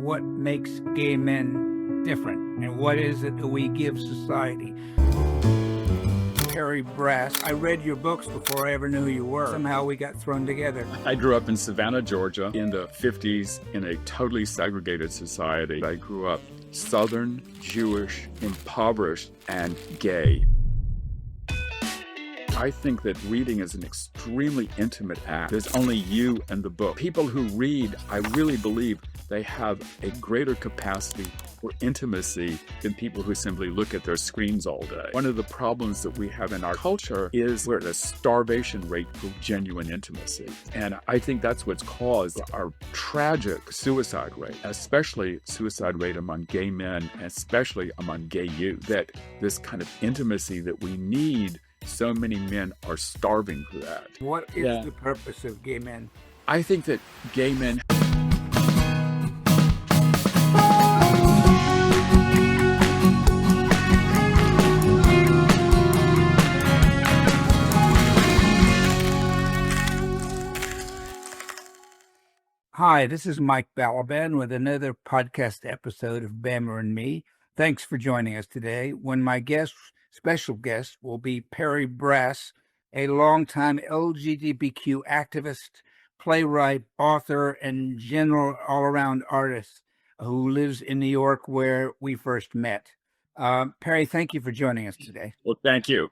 what makes gay men different and what is it that we give society. Perry Brass, I read your books before I ever knew who you were. Somehow we got thrown together. I grew up in Savannah, Georgia in the 50s in a totally segregated society. I grew up Southern, Jewish, impoverished, and gay. I think that reading is an extremely intimate act. There's only you and the book. People who read, I really believe they have a greater capacity for intimacy than people who simply look at their screens all day. One of the problems that we have in our culture is we're at a starvation rate for genuine intimacy. And I think that's what's caused our tragic suicide rate, especially suicide rate among gay men, especially among gay youth, that this kind of intimacy that we need, so many men are starving for that. What is the purpose of gay men? I think that gay men... Hi, this is Mike Balaban with another podcast episode of Bammer and Me. Thanks for joining us today when my special guest will be Perry Brass, a longtime LGBTQ activist, playwright, author, and general all-around artist who lives in New York where we first met. Perry, thank you for joining us today. Well, thank you.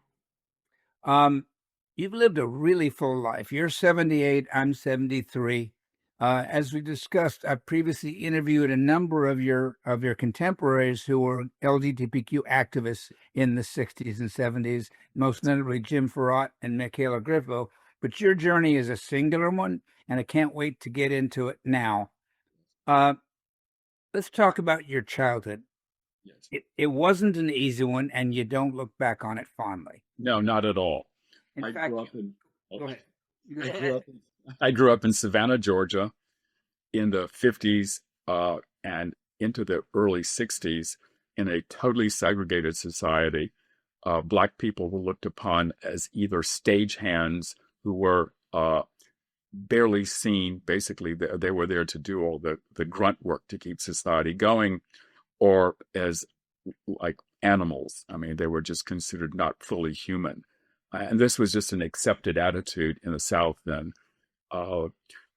You've lived a really full life. You're 78, I'm 73. As we discussed, I previously interviewed a number of your contemporaries who were LGBTQ activists in the 60s and 70s, most notably Jim Farrat and Michaela Griffo. But your journey is a singular one, and I can't wait to get into it now. Let's talk about your childhood. Yes. It wasn't an easy one, and you don't look back on it fondly. No, not at all. In fact, go ahead. I grew up in Savannah, Georgia in the 50s and into the early 60s in a totally segregated society. Black people were looked upon as either stagehands who were barely seen. Basically, they were there to do all the grunt work to keep society going, or as like animals. I mean, they were just considered not fully human. And this was just an accepted attitude in the South then.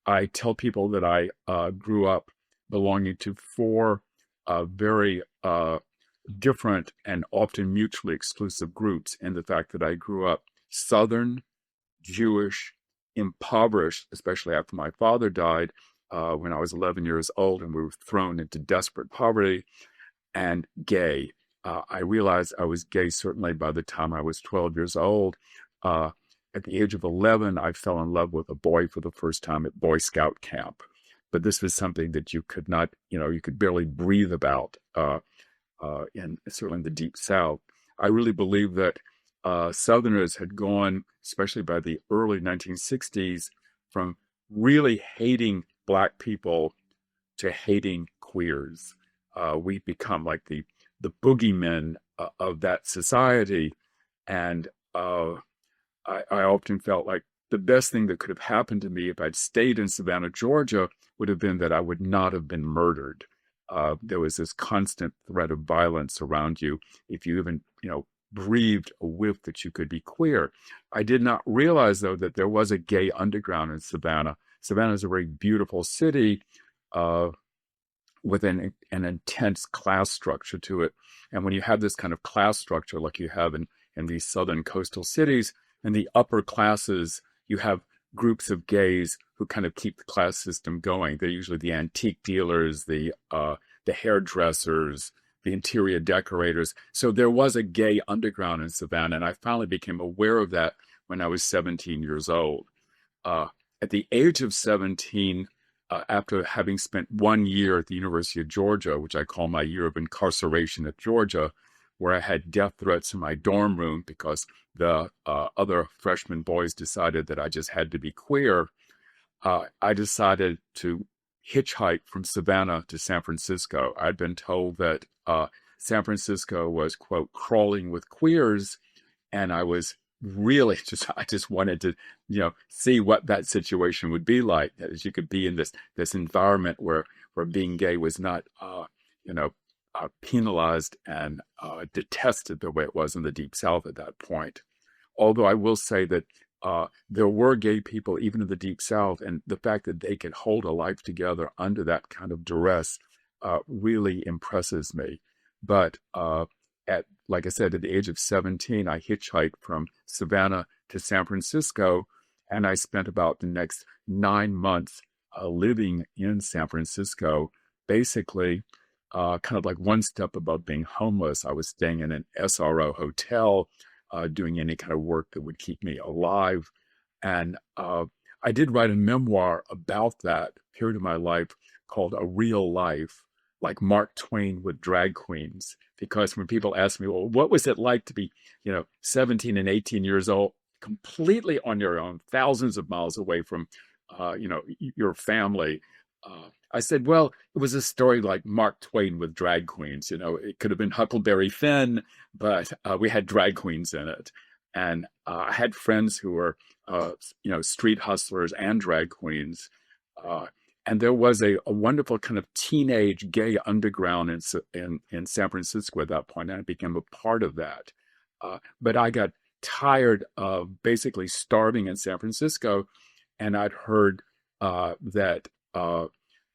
I tell people that I grew up belonging to four very different and often mutually exclusive groups, in the fact that I grew up Southern, Jewish, impoverished, especially after my father died when I was 11 years old and we were thrown into desperate poverty, and gay. I realized I was gay certainly by the time I was 12 years old. At the age of 11, I fell in love with a boy for the first time at Boy Scout camp. But this was something that you could not, you could barely breathe about certainly in the Deep South. I really believe that Southerners had gone, especially by the early 1960s, from really hating Black people to hating queers. We've become like the boogeymen of that society. And I often felt like the best thing that could have happened to me if I'd stayed in Savannah, Georgia, would have been that I would not have been murdered. There was this constant threat of violence around you if you even, breathed a whiff that you could be queer. I did not realize, though, that there was a gay underground in Savannah. Savannah is a very beautiful city with an intense class structure to it. And when you have this kind of class structure like you have in these southern coastal cities, in the upper classes, you have groups of gays who kind of keep the class system going. They're usually the antique dealers, the hairdressers, the interior decorators. So there was a gay underground in Savannah, and I finally became aware of that when I was 17 years old. At the age of 17, after having spent 1 year at the University of Georgia, which I call my year of incarceration at Georgia, where I had death threats in my dorm room because the other freshman boys decided that I just had to be queer, I decided to hitchhike from Savannah to San Francisco. I'd been told that San Francisco was, quote, crawling with queers, and I was really I just wanted to, see what that situation would be like, as you could be in this environment where where being gay was not, you know, penalized and detested the way it was in the Deep South at that point. Although I will say that there were gay people even in the Deep South, and the fact that they could hold a life together under that kind of duress really impresses me. But like I said, at the age of 17, I hitchhiked from Savannah to San Francisco, and I spent about the next 9 months living in San Francisco, basically kind of like one step above being homeless. I was staying in an SRO hotel, doing any kind of work that would keep me alive. And I did write a memoir about that period of my life called A Real Life, like Mark Twain with drag queens. Because when people ask me, well, what was it like to be, 17 and 18 years old, completely on your own, thousands of miles away from, your family? I said, well, it was a story like Mark Twain with drag queens. It could have been Huckleberry Finn, but we had drag queens in it. And I had friends who were, street hustlers and drag queens. And there was a wonderful kind of teenage gay underground in San Francisco at that point, and I became a part of that. But I got tired of basically starving in San Francisco, and I'd heard that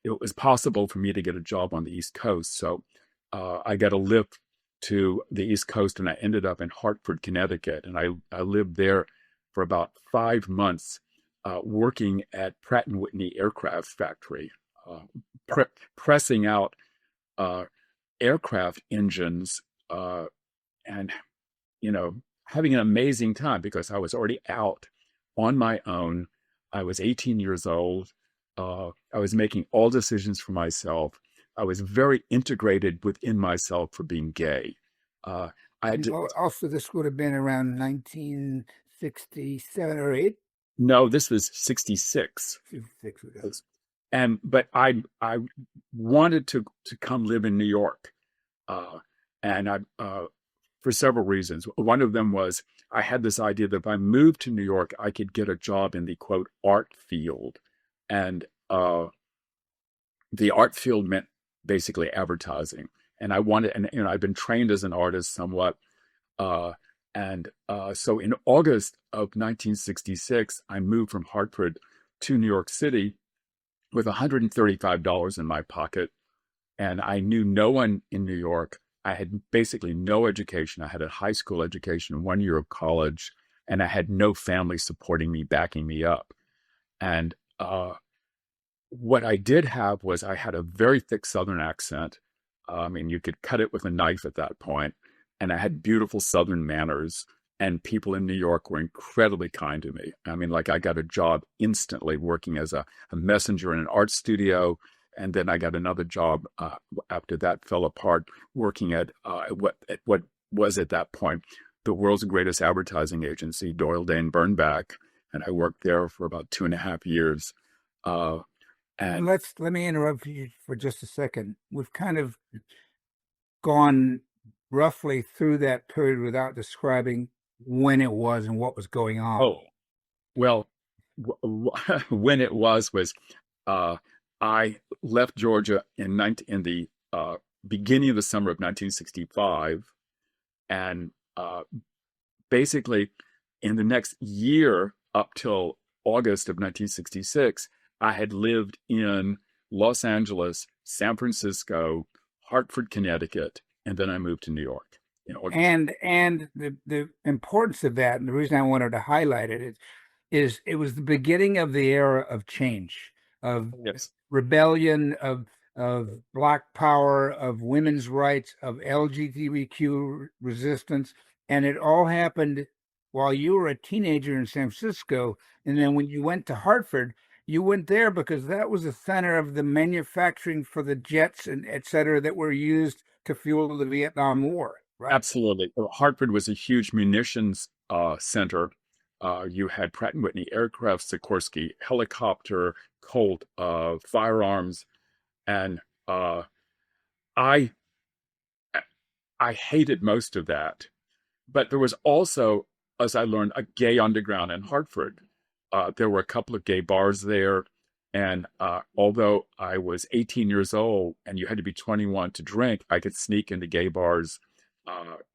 it was possible for me to get a job on the East Coast. So I got a lift to the East Coast, and I ended up in Hartford, Connecticut. And I lived there for about 5 months, working at Pratt & Whitney Aircraft Factory, pressing out aircraft engines, and, having an amazing time because I was already out on my own. I was 18 years old. I was making all decisions for myself. I was very integrated within myself for being gay. I had Also, this would have been around 1967 or 8. No, this was 66. 66. But I wanted to come live in New York, and I for several reasons. One of them was I had this idea that if I moved to New York, I could get a job in the quote art field, and the art field meant basically advertising. And I wanted, and I've been trained as an artist somewhat. So in August of 1966, I moved from Hartford to New York City with $135 in my pocket. And I knew no one in New York. I had basically no education. I had a high school education, 1 year of college, and I had no family supporting me, backing me up. And what I did have was I had a very thick Southern accent. I mean, you could cut it with a knife at that point. And I had beautiful Southern manners, and people in New York were incredibly kind to me. I mean, like I got a job instantly working as a messenger in an art studio. And then I got another job after that fell apart, working at what was at that point the world's greatest advertising agency, Doyle Dane Bernbach. And I worked there for about 2.5 years. And let me interrupt you for just a second. We've kind of gone roughly through that period without describing when it was and what was going on. Oh, well, when it was I left Georgia in the beginning of the summer of 1965, and basically in the next year up till August of 1966, I had lived in Los Angeles, San Francisco, Hartford, Connecticut, and then I moved to New York in August. And the importance of that, and the reason I wanted to highlight it is it was the beginning of the era of change, of Yes. rebellion, of Black power, of women's rights, of LGBTQ resistance, and it all happened while you were a teenager in San Francisco. And then when you went to Hartford, you went there because that was the center of the manufacturing for the jets and et cetera that were used to fuel the Vietnam War, right? Absolutely. Hartford was a huge munitions center. You had Pratt & Whitney aircraft, Sikorsky helicopter, Colt firearms, and I hated most of that. But there was also, as I learned, a gay underground in Hartford. There were a couple of gay bars there, And although I was 18 years old and you had to be 21 to drink, I could sneak into gay bars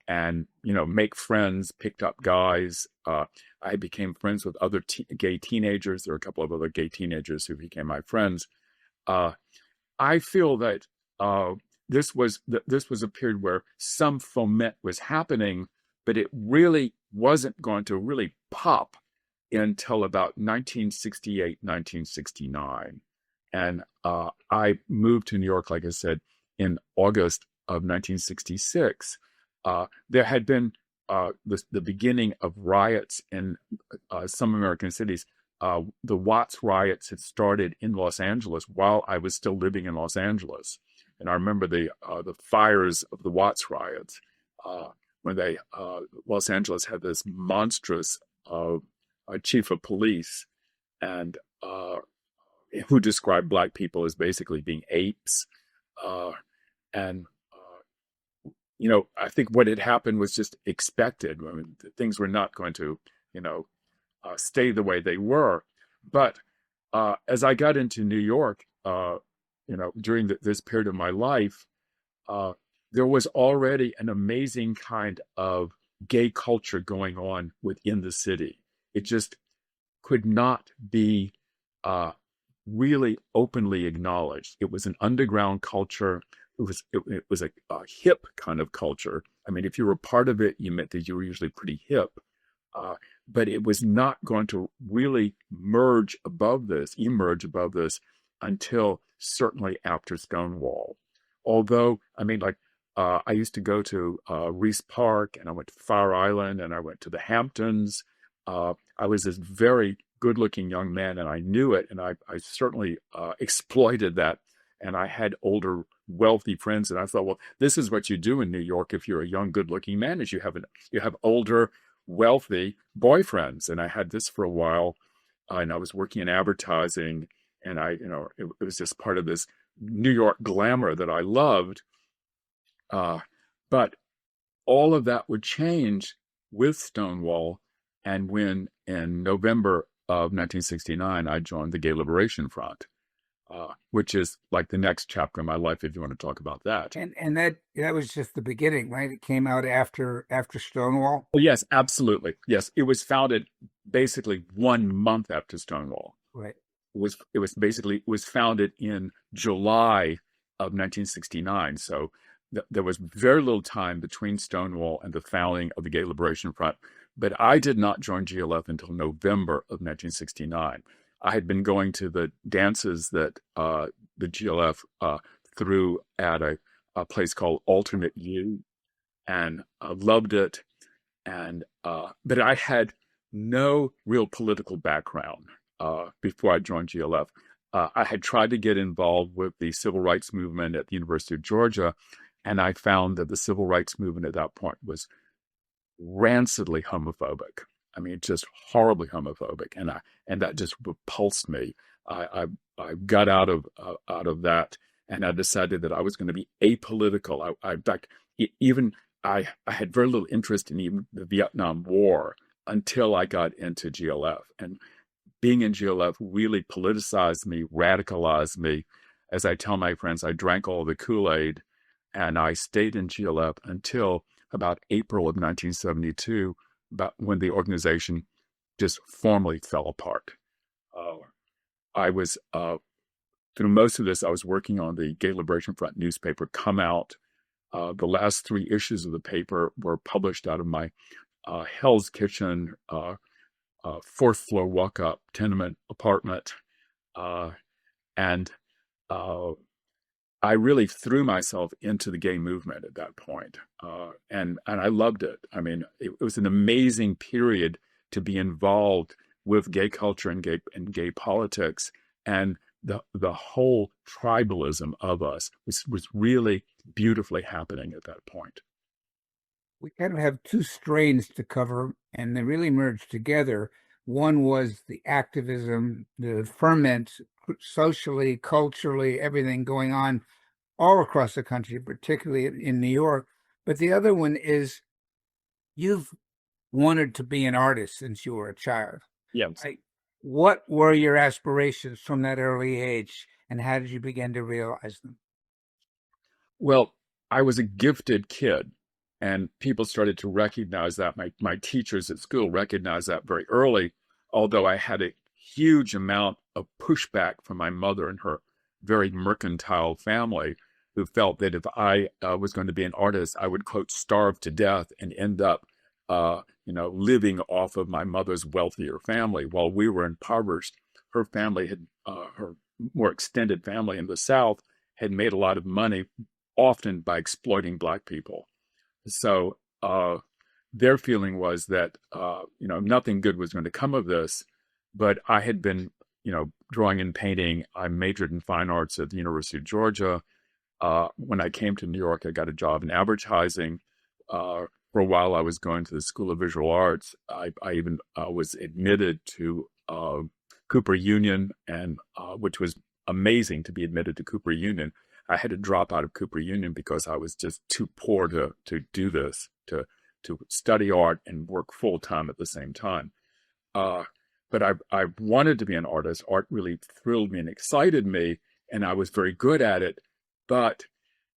and, make friends, picked up guys. I became friends with other gay teenagers. There were a couple of other gay teenagers who became my friends. Uh, I feel that this was a period where some foment was happening, but it really wasn't going to really pop until about 1968, 1969. And I moved to New York, like I said, in August of 1966. There had been the beginning of riots in some American cities. The Watts riots had started in Los Angeles while I was still living in Los Angeles, and I remember the fires of the Watts riots when Los Angeles had this monstrous chief of police, and who described black people as basically being apes, and I think what had happened was just expected. I mean, things were not going to, stay the way they were. But as I got into New York, during this period of my life, there was already an amazing kind of gay culture going on within the city. It just could not be really openly acknowledged. It was an underground culture. It was a hip kind of culture. I mean, if you were part of it, you meant that you were usually pretty hip. But it was not going to really emerge above this until certainly after Stonewall. Although, I mean, like, I used to go to Reese Park, and I went to Fire Island, and I went to the Hamptons. I was this very good-looking young man, and I knew it, and I certainly exploited that. And I had older, wealthy friends, and I thought, well, this is what you do in New York if you're a young, good-looking man, is you have older, wealthy boyfriends. And I had this for a while, and I was working in advertising, and it was just part of this New York glamour that I loved. But all of that would change with Stonewall, and when in November of 1969 I joined the Gay Liberation Front, which is like the next chapter in my life, if you want to talk about that. And that was just the beginning, right? It came out after Stonewall. Oh, yes, absolutely. Yes, it was founded basically 1 month after Stonewall. Right. It was founded in July of 1969. So there was very little time between Stonewall and the founding of the Gay Liberation Front. But I did not join GLF until November of 1969. I had been going to the dances that the GLF threw at a place called Alternate U, and loved it. And but I had no real political background before I joined GLF. I had tried to get involved with the civil rights movement at the University of Georgia, and I found that the civil rights movement at that point was rancidly homophobic. I mean, just horribly homophobic, and that just repulsed me. I got out of that, and I decided that I was going to be apolitical. In fact, even I had very little interest in even the Vietnam War until I got into GLF, and being in GLF really politicized me, radicalized me. As I tell my friends, I drank all the Kool-Aid, and I stayed in GLF until about April of 1972, about when the organization just formally fell apart. I was, through most of this, I was working on the Gay Liberation Front newspaper, Come Out. The last 3 issues of the paper were published out of my Hell's Kitchen, 4th floor walk-up tenement apartment. And I really threw myself into the gay movement at that point. And I loved it. I mean, it was an amazing period to be involved with gay culture and gay politics. And the whole tribalism of us was really beautifully happening at that point. We kind of have 2 strains to cover, and they really merged together. One was the activism, the ferment, socially, culturally, everything going on all across the country, particularly in New York. But the other one is you've wanted to be an artist since you were a child. Yes. Right? What were your aspirations from that early age, and how did you begin to realize them? Well, I was a gifted kid, and people started to recognize that. My teachers at school recognized that very early, although I had a huge amount of pushback from my mother and her very mercantile family, who felt that if I was going to be an artist, I would, quote, starve to death and end up, living off of my mother's wealthier family. While we were impoverished, her family had, her more extended family in the South had made a lot of money, often by exploiting Black people. So their feeling was that nothing good was going to come of this. But I had been, drawing and painting. I majored in fine arts at the University of Georgia. When I came to New York, I got a job in advertising. For a while, I was going to the School of Visual Arts. I even was admitted to Cooper Union, and which was amazing to be admitted to Cooper Union. I had to drop out of Cooper Union because I was just too poor to do this, to study art and work full time at the same time. But I wanted to be an artist. Art really thrilled me and excited me, and I was very good at it. But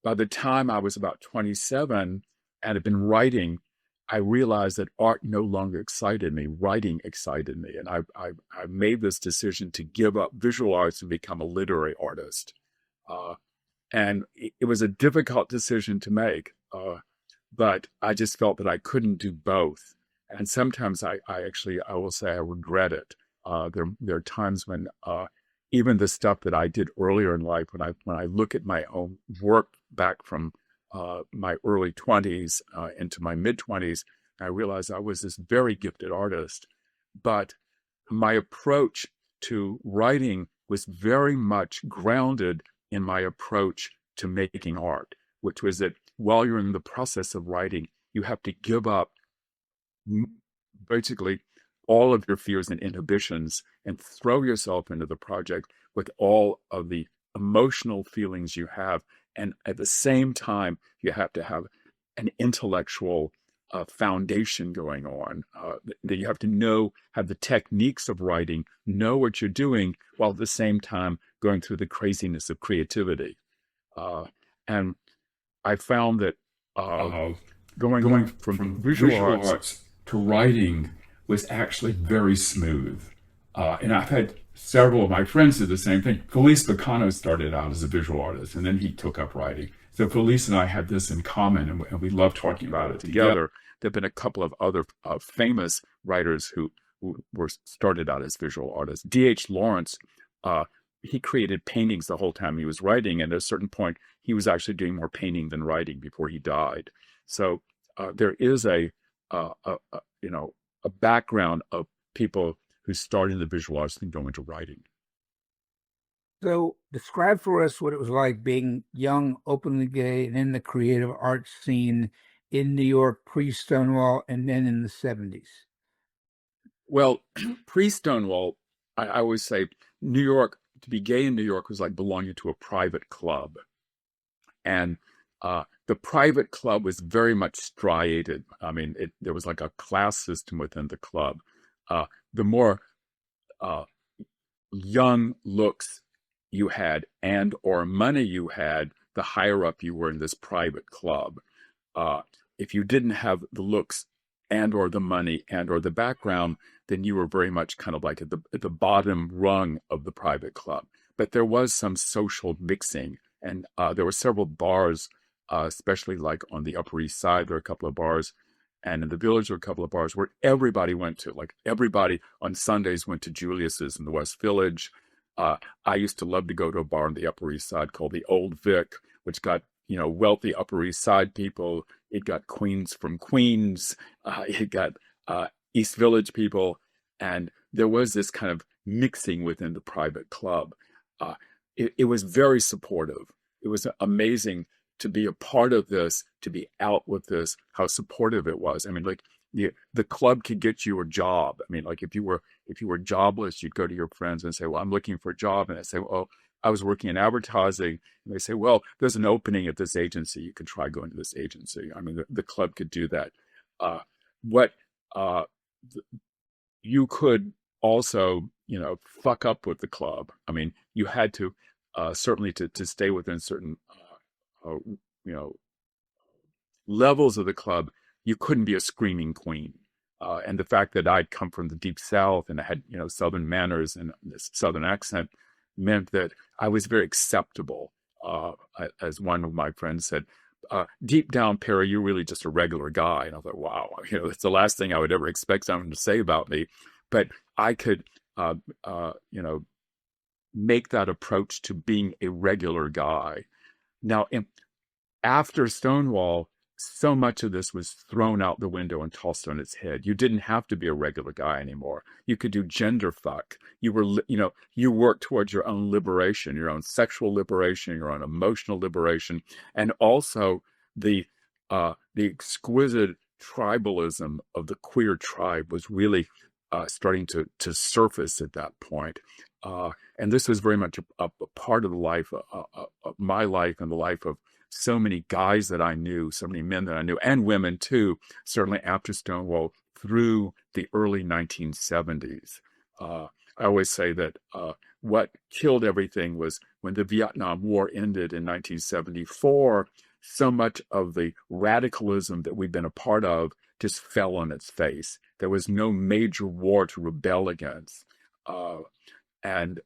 by the time I was about 27 and had been writing, I realized that art no longer excited me. Writing excited me. And I made this decision to give up visual arts and become a literary artist. And it was a difficult decision to make, but I just felt that I couldn't do both. And sometimes I will say I regret it. There are times when even the stuff that I did earlier in life, when I look at my own work back from my early 20s into my mid 20s, I realized I was this very gifted artist, but my approach to writing was very much grounded in my approach to making art, which was that while you're in the process of writing, you have to give up basically all of your fears and inhibitions and throw yourself into the project with all of the emotional feelings you have. And at the same time, you have to have an intellectual foundation going on, that you have to have the techniques of writing, know what you're doing, while at the same time going through the craziness of creativity. And I found that going from visual arts to writing was actually very smooth. And I've had several of my friends do the same thing. Felice Bacano started out as a visual artist, and then he took up writing. So Felice and I had this in common, and we love talking about it together. There have been a couple of other famous writers who were started out as visual artists. D.H. Lawrence, he created paintings the whole time he was writing, and at a certain point, he was actually doing more painting than writing before he died. So there is a background of people who start in the visual arts and go into writing. So describe for us what it was like being young, openly gay, and in the creative arts scene in New York pre-Stonewall and then in the 70s. Well, pre-Stonewall, I always say New York, to be gay in New York was like belonging to a private club. And the private club was very much striated. I mean, there was like a class system within the club. The more young looks you had and or money you had, the higher up you were in this private club. If you didn't have the looks and or the money and or the background, then you were very much kind of like at the bottom rung of the private club. But there was some social mixing, and there were several bars, especially like on the Upper East Side. There were a couple of bars, and in the Village there were a couple of bars where everybody went to. Like everybody on Sundays went to Julius's in the West Village. I used to love to go to a bar on the Upper East Side called the Old Vic, which got wealthy Upper East Side people. It got queens from Queens. It got East Village people, and there was this kind of mixing within the private club. It was very supportive. It was amazing to be a part of this, to be out with this, how supportive it was. I mean, like the club could get you a job. I mean, like if you were jobless, you'd go to your friends and say, well, I'm looking for a job. And they say, well, I was working in advertising. And they say, well, there's an opening at this agency. You can try going to this agency. I mean, the club could do that. You could also, fuck up with the club. I mean, you had to certainly to stay within certain, you know, levels of the club. You couldn't be a screaming queen. And the fact that I'd come from the deep South and I had, Southern manners and this Southern accent meant that I was very acceptable. As one of my friends said, deep down, Perry, you're really just a regular guy. And I thought, wow, it's the last thing I would ever expect someone to say about me. But I could, make that approach to being a regular guy. Now, after Stonewall, so much of this was thrown out the window and tossed on its head. You didn't have to be a regular guy anymore. You could do gender fuck. You worked towards your own liberation, your own sexual liberation, your own emotional liberation, and also the exquisite tribalism of the queer tribe was really starting to surface at that point. And this was very much a part of the life, of my life and the life of so many guys that I knew, so many men that I knew, and women too, certainly after Stonewall through the early 1970s. I always say that what killed everything was when the Vietnam War ended in 1974, so much of the radicalism that we've been a part of just fell on its face. There was no major war to rebel against. And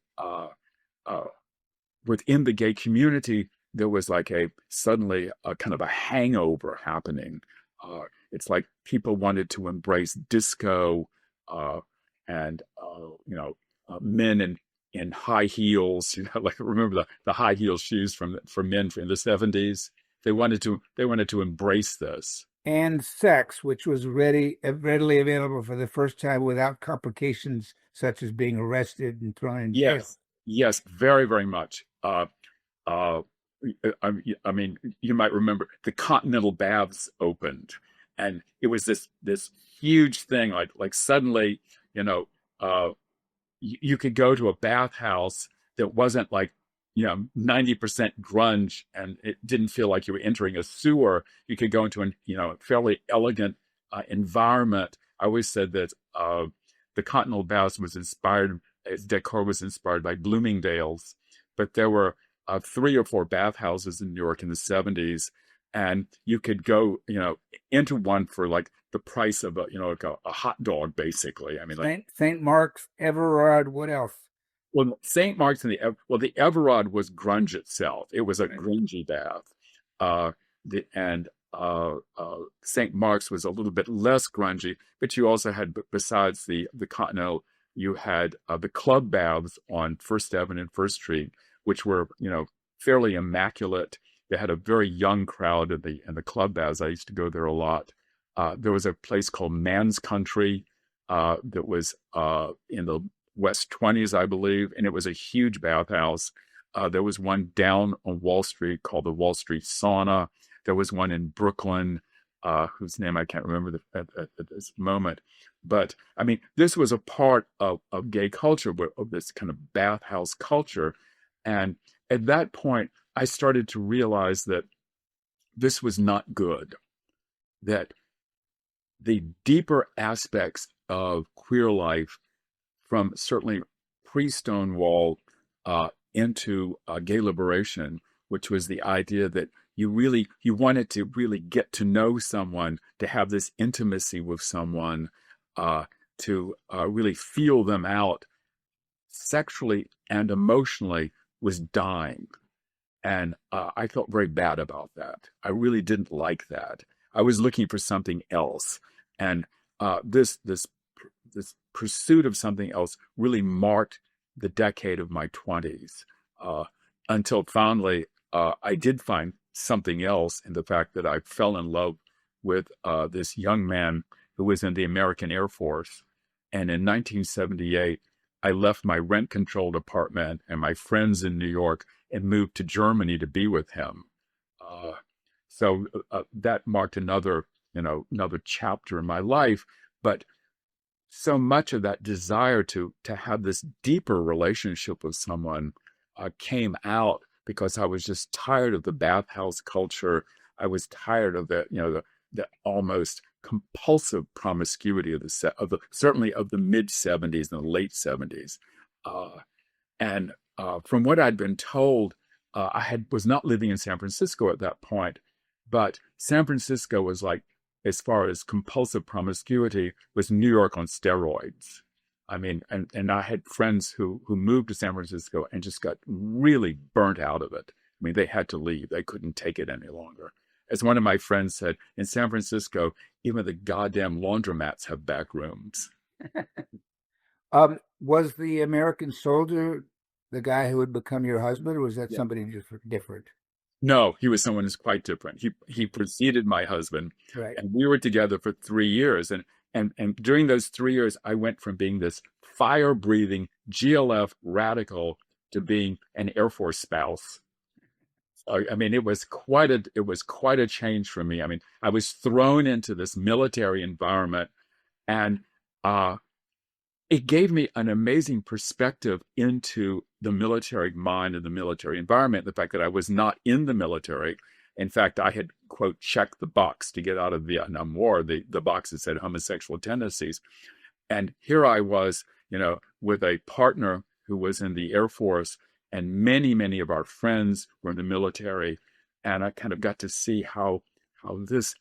within the gay community, there was like suddenly a kind of a hangover happening. It's like people wanted to embrace disco and men in high heels. Like remember the high heel shoes for men in the 70s. They wanted to embrace this. And sex, which was readily available for the first time without complications such as being arrested and thrown in jail. Yes, very, very much. I mean, you might remember the Continental Baths opened, and it was this huge thing. Like suddenly, you could go to a bathhouse that wasn't 90% grunge, and it didn't feel like you were entering a sewer. You could go into a fairly elegant environment. I always said that the Continental Baths its decor was inspired by Bloomingdale's, but there were 3 or 4 bathhouses in New York in the 70s, and you could go, into one for the price of a hot dog, basically. I mean, St. Mark's, Everard, what else? Well, St. Mark's and the Everard was grunge itself. It was a grungy bath, St. Mark's was a little bit less grungy. But you also had, besides the Continental, you had the club baths on First Avenue and First Street, which were fairly immaculate. They had a very young crowd in the club baths. I used to go there a lot. There was a place called Man's Country that was in the West 20s, I believe, and it was a huge bathhouse. There was one down on Wall Street called the Wall Street Sauna. There was one in Brooklyn, whose name I can't remember at this moment. But I mean, this was a part of gay culture, of this kind of bathhouse culture. And at that point, I started to realize that this was not good, that the deeper aspects of queer life, from certainly pre-Stonewall into gay liberation, which was the idea that you wanted to really get to know someone, to have this intimacy with someone, to really feel them out sexually and emotionally, was dying. And I felt very bad about that. I really didn't like that. I was looking for something else. And this pursuit of something else really marked the decade of my 20s, until finally I did find something else in the fact that I fell in love with this young man who was in the American Air Force. And in 1978, I left my rent-controlled apartment and my friends in New York and moved to Germany to be with him. So that marked another chapter in my life. But so much of that desire to have this deeper relationship with someone came out because I was just tired of the bathhouse culture. I was tired of the almost compulsive promiscuity of certainly of the mid 70s and the late 70s. And from what I'd been told, was not living in San Francisco at that point, but San Francisco was like, as far as compulsive promiscuity, was New York on steroids. I mean, and I had friends who moved to San Francisco and just got really burnt out of it. I mean, they had to leave. They couldn't take it any longer. As one of my friends said, in San Francisco, even the goddamn laundromats have back rooms. Was the American soldier the guy who would become your husband, or was that somebody different? No, he was someone who's quite different. He preceded my husband, right? And we were together for 3 years. And during those 3 years, I went from being this fire-breathing GLF radical to being an Air Force spouse. I mean, it was quite a change for me. I mean, I was thrown into this military environment, and it gave me an amazing perspective into the military mind and the military environment. The fact that I was not in the military. In fact, I had, quote, checked the box to get out of the Vietnam War, the box that said homosexual tendencies. And here I was, with a partner who was in the Air Force, and many, many of our friends were in the military. And I kind of got to see how this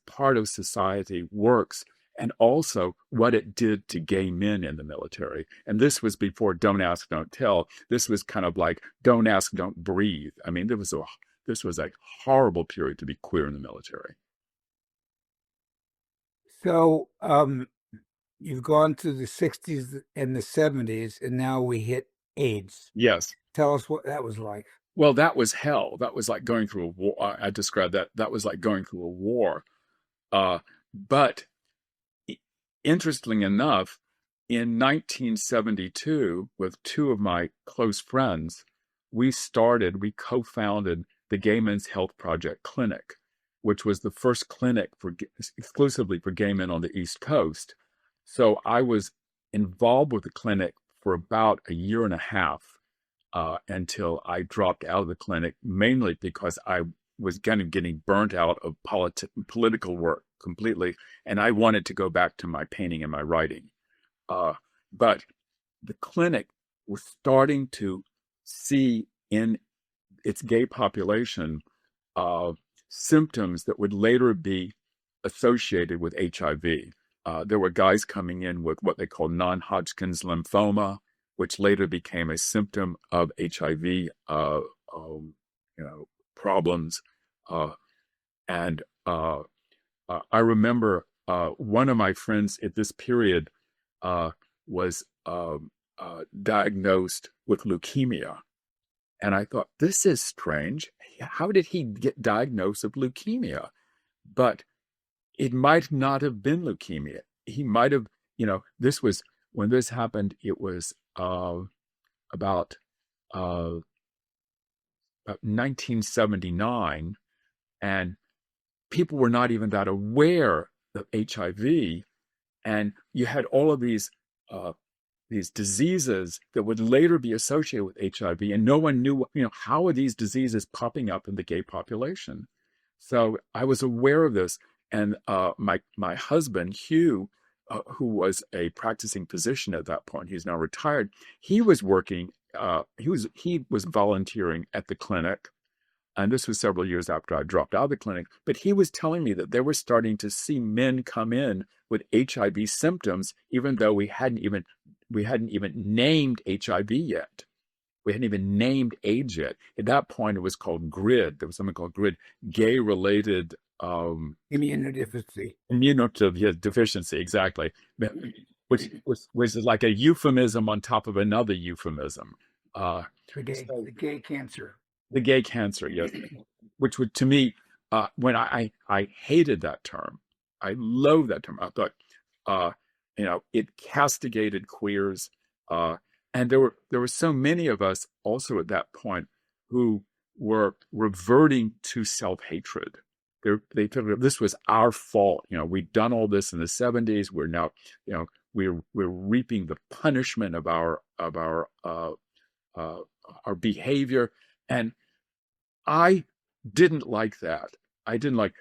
part of society works, and also what it did to gay men in the military. And this was before Don't Ask, Don't Tell. This was kind of like Don't Ask, Don't Breathe. I mean, this was a horrible period to be queer in the military. So you've gone through the 60s and the 70s, and now we hit AIDS. Yes. Tell us what that was like. Well, that was hell. That was like going through a war. I described that. That was like going through a war. But interestingly enough, in 1972, with two of my close friends, we co-founded the Gay Men's Health Project Clinic, which was the first clinic exclusively for gay men on the East Coast. So I was involved with the clinic for about a year and a half until I dropped out of the clinic, mainly because I was kind of getting burnt out of political work completely, and I wanted to go back to my painting and my writing. But the clinic was starting to see in its gay population symptoms that would later be associated with HIV. There were guys coming in with what they call non-Hodgkin's lymphoma, which later became a symptom of HIV problems. And I remember one of my friends at this period was diagnosed with leukemia. And I thought, this is strange. How did he get diagnosed with leukemia? But it might not have been leukemia. He might have, when this happened, it was about 1979, and people were not even that aware of HIV, and you had all of these diseases that would later be associated with HIV, and no one knew, how are these diseases popping up in the gay population? So I was aware of this, and my husband Hugh, who was a practicing physician at that point, he's now retired. He was working. He was volunteering at the clinic, and this was several years after I dropped out of the clinic. But he was telling me that they were starting to see men come in with HIV symptoms, even though we hadn't even named HIV yet. We hadn't even named AIDS yet. At that point, it was called GRID. There was something called GRID, gay-related immunodeficiency. Immunodeficiency, exactly. Which was like a euphemism on top of another euphemism. The gay cancer. The gay cancer, yes. Which would, to me, when I hated that term, I loathed that term. I thought, it castigated queers, and there were so many of us also at that point who were reverting to self-hatred. They figured this was our fault. We'd done all this in the 70s. We're now, we're reaping the punishment of our behavior, and I didn't like that.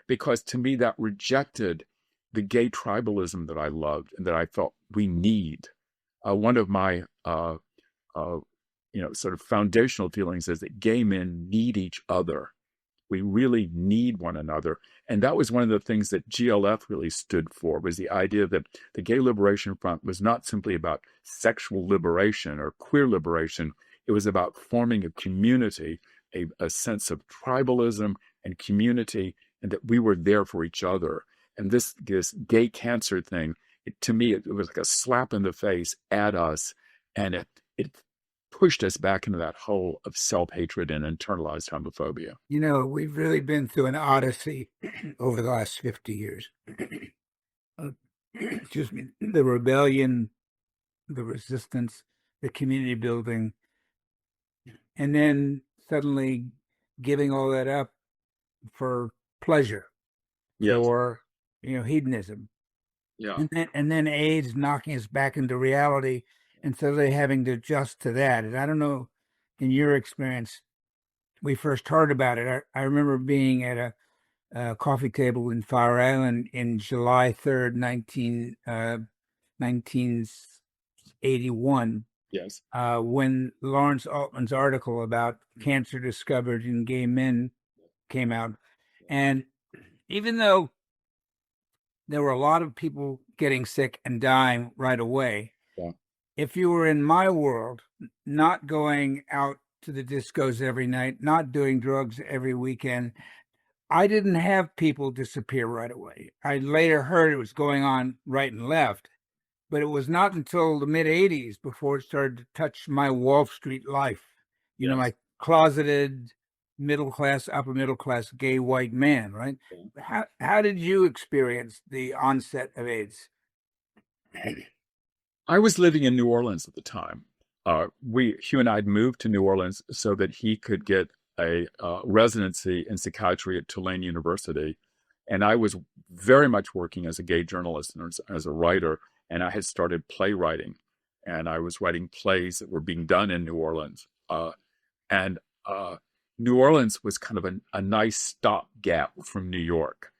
Because to me that rejected the gay tribalism that I loved and that I felt we need. One of my uh, sort of foundational feelings is that gay men need each other. We really need one another. And that was one of the things that GLF really stood for, was the idea that the Gay Liberation Front was not simply about sexual liberation or queer liberation. It was about forming a community, a sense of tribalism and community, and that we were there for each other. And this gay cancer thing, to me, it was like a slap in the face at us. And it pushed us back into that hole of self-hatred and internalized homophobia. We've really been through an odyssey over the last 50 years. Excuse me, the rebellion, the resistance, the community building, and then suddenly giving all that up for pleasure, Yes. for hedonism, Yeah. and then AIDS knocking us back into reality, and suddenly having to adjust to that. And I don't know, in your experience, we first heard about it. I remember being at a coffee table in Fire Island in July 3rd, 1981, Yes. when Lawrence Altman's article about cancer discovered in gay men came out. And even though there were a lot of people getting sick and dying right away, Yeah. if you were in my world, not going out to the discos every night, not doing drugs every weekend, I didn't have people disappear right away. I later heard it was going on right and left, but it was not until the mid 80s before it started to touch my Wall Street life. Yes. My closeted middle class, upper middle class gay white man, right? Yeah. How did you experience the onset of AIDS? I was living in New Orleans at the time. Hugh and I had moved to New Orleans so that he could get a residency in psychiatry at Tulane University. And I was very much working as a gay journalist and as a writer. And I had started playwriting. And I was writing plays that were being done in New Orleans. And New Orleans was kind of a nice stopgap from New York,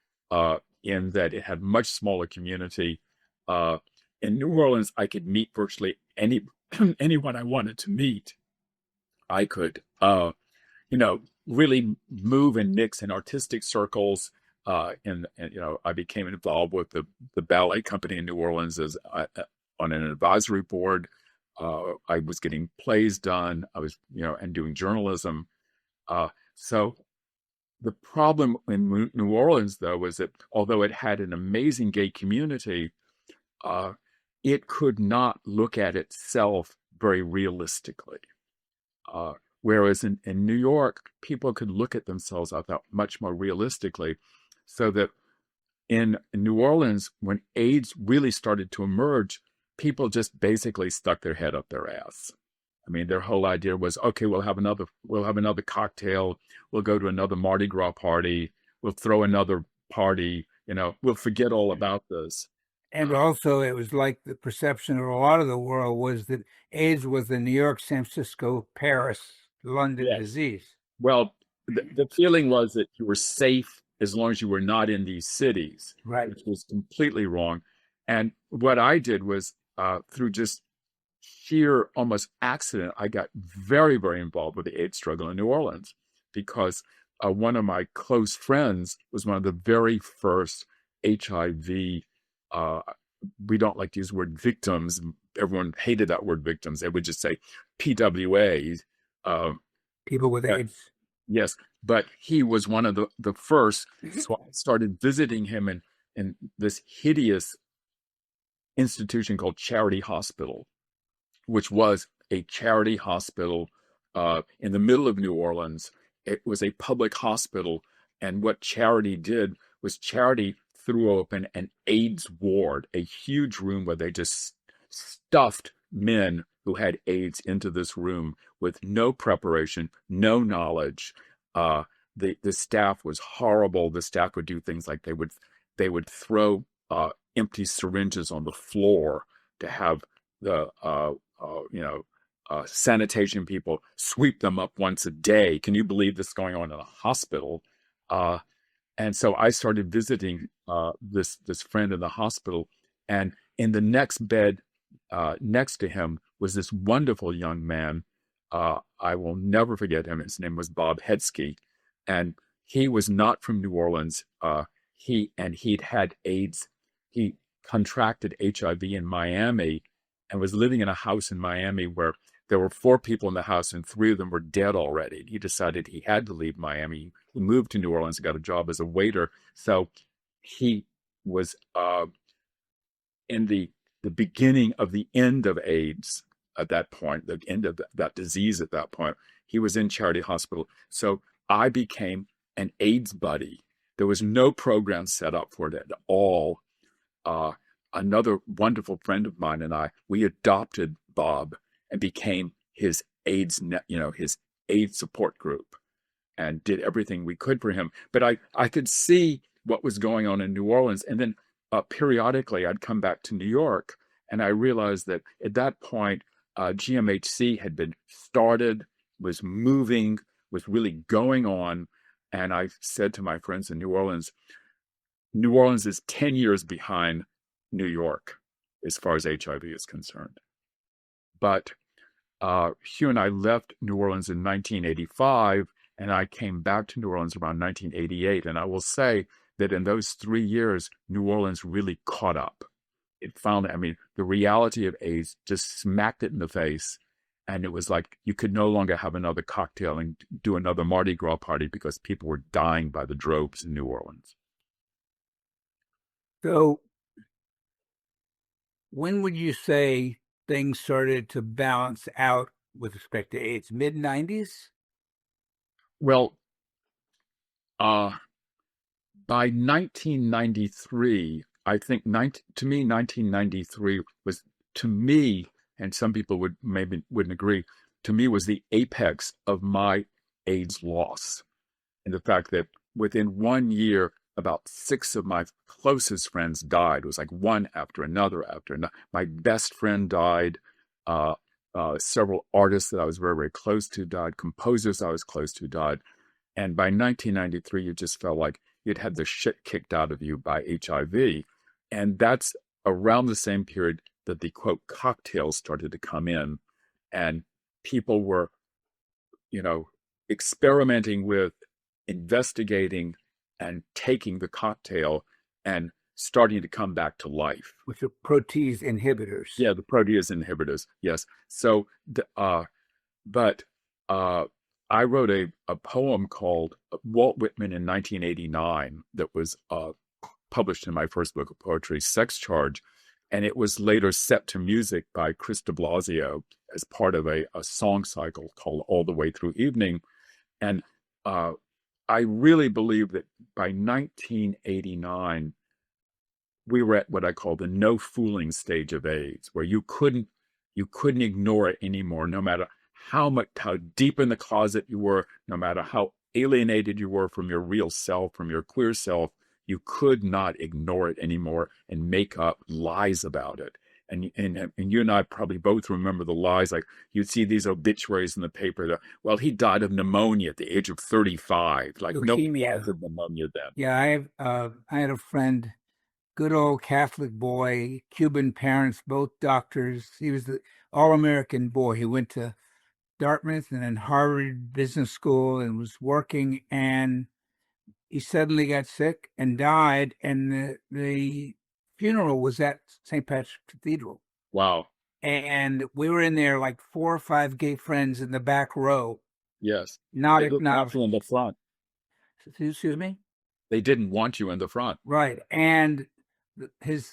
in that it had much smaller community. In New Orleans, I could meet virtually anyone I wanted to meet. I could, really move and mix in artistic circles. And I became involved with the ballet company in New Orleans as on an advisory board. I was getting plays done. I was, and doing journalism. So the problem in New Orleans, though, was that although it had an amazing gay community, it could not look at itself very realistically. Whereas in New York, people could look at themselves, I thought, much more realistically. So that in New Orleans, when AIDS really started to emerge, people just basically stuck their head up their ass. I mean, their whole idea was, okay, we'll have another cocktail, we'll go to another Mardi Gras party, we'll throw another party, we'll forget all about this. And also, it was like the perception of a lot of the world was that AIDS was the New York, San Francisco, Paris, London Yes. disease. Well, the feeling was that you were safe as long as you were not in these cities, Right. which was completely wrong. And what I did was, through just sheer almost accident, I got very, very involved with the AIDS struggle in New Orleans, because one of my close friends was one of the very first HIV. We don't like to use the word victims. Everyone hated that word victims. They would just say PWA. People with AIDS. Yes, but he was one of the first. So I started visiting him in this hideous institution called Charity Hospital, which was a charity hospital in the middle of New Orleans. It was a public hospital. And what Charity did was Charity threw open an AIDS ward, a huge room where they just stuffed men who had AIDS into this room with no preparation, no knowledge. The staff was horrible. The staff would do things like they would throw empty syringes on the floor to have the sanitation people sweep them up once a day. Can you believe this going on in a hospital? And so I started visiting this friend in the hospital, and in the next bed next to him was this wonderful young man. I will never forget him. His name was Bob Hedsky, and he was not from New Orleans. He'd had AIDS. He contracted HIV in Miami, and was living in a house in Miami where there were 4 people in the house, and 3 of them were dead already. He decided he had to leave Miami. He moved to New Orleans and got a job as a waiter. So he was in the beginning of the end of AIDS at that point, the end of that disease at that point. He was in Charity Hospital. So I became an AIDS buddy. There was no program set up for it at all. Another wonderful friend of mine and I, we adopted Bob and became his AIDS, his AIDS support group, and did everything we could for him. But I could see what was going on in New Orleans. And then periodically I'd come back to New York, and I realized that at that point, GMHC had been started, was moving, was really going on. And I said to my friends in New Orleans is 10 years behind New York as far as HIV is concerned. But Hugh and I left New Orleans in 1985, and I came back to New Orleans around 1988. And I will say that in those 3 years, New Orleans really caught up. It found, the reality of AIDS just smacked it in the face. And it was like you could no longer have another cocktail and do another Mardi Gras party because people were dying by the droves in New Orleans. So when would you say things started to balance out with respect to AIDS? Mid-90s? Well, by 1993, I think to me, 1993 was, to me, and some people wouldn't agree, to me was the apex of my AIDS loss. And the fact that within 1 year, about 6 of my closest friends died. It was like one after another after another. My best friend died. Several artists that I was very, very close to died. Composers I was close to died. And by 1993, you just felt like you'd had the shit kicked out of you by HIV. And that's around the same period that the, quote, cocktails started to come in. And people were, experimenting with, investigating, and taking the cocktail and starting to come back to life. Which are protease inhibitors. Yeah, the protease inhibitors, yes. So, I wrote a poem called Walt Whitman in 1989 that was published in my first book of poetry, Sex Charge, and it was later set to music by Chris de Blasio as part of a song cycle called All the Way Through Evening. And I really believe that by 1989, we were at what I call the no fooling stage of AIDS, where you couldn't ignore it anymore, no matter how deep in the closet you were, no matter how alienated you were from your real self, from your queer self, you could not ignore it anymore and make up lies about it. And you and I probably both remember the lies. Like you'd see these obituaries in the paper that, well, he died of pneumonia at the age of 35. Like leukemia. No of pneumonia then. Yeah, I had a friend, good old Catholic boy, Cuban parents, both doctors. He was the all-American boy. He went to Dartmouth and then Harvard Business School and was working, and he suddenly got sick and died, and the funeral was at St. Patrick's Cathedral. Wow. And we were in there like 4 or 5 gay friends in the back row. Yes. Not in the front. Excuse me? They didn't want you in the front. Right. And his